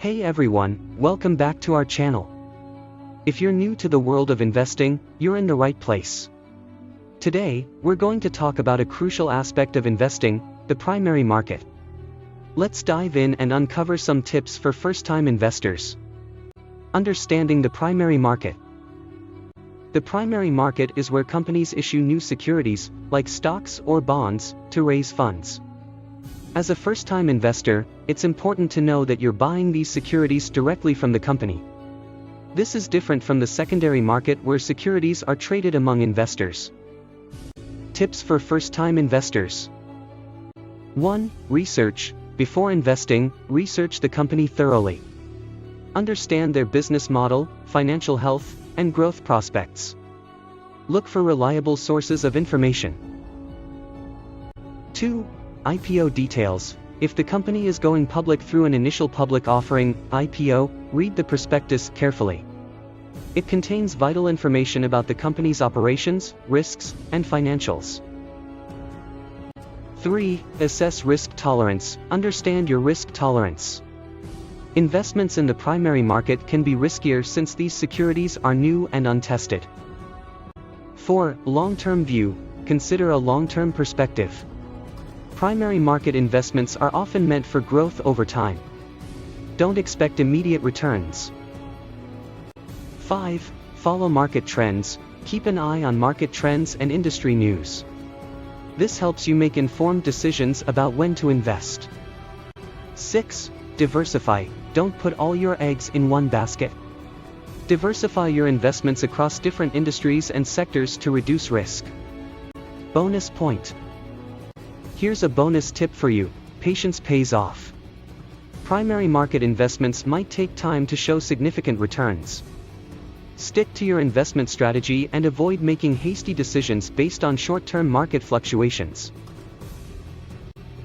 Hey everyone, welcome back to our channel. If you're new to the world of investing, you're in the right place. Today, we're going to talk about a crucial aspect of investing, the primary market. Let's dive in and uncover some tips for first-time investors. Understanding the primary market. The primary market is where companies issue new securities, like stocks or bonds, to raise funds. As a first-time investor, it's important to know that you're buying these securities directly from the company. This is different from the secondary market where securities are traded among investors. Tips for first-time investors. 1. Research. Before investing, research the company thoroughly. Understand their business model, financial health, and growth prospects. Look for reliable sources of information. 2. IPO details. If the company is going public through an initial public offering, IPO, read the prospectus carefully. It contains vital information about the company's operations, risks, and financials. 3. Assess risk tolerance. Understand your risk tolerance. Investments in the primary market can be riskier since these securities are new and untested. 4. Long-term view. Consider a long-term perspective. Primary market investments are often meant for growth over time. Don't expect immediate returns. 5. Follow market trends. Keep an eye on market trends and industry news. This helps you make informed decisions about when to invest. 6. Diversify. Don't put all your eggs in one basket. Diversify your investments across different industries and sectors to reduce risk. Bonus point. Here's a bonus tip for you: patience pays off. Primary market investments might take time to show significant returns. Stick to your investment strategy and avoid making hasty decisions based on short-term market fluctuations.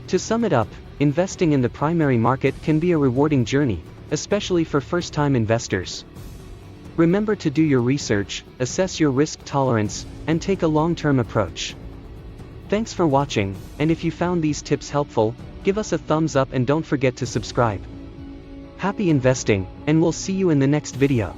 To sum it up, investing in the primary market can be a rewarding journey, especially for first-time investors. Remember to do your research, assess your risk tolerance, and take a long-term approach. Thanks for watching, and if you found these tips helpful, give us a thumbs up and don't forget to subscribe. Happy investing, and we'll see you in the next video.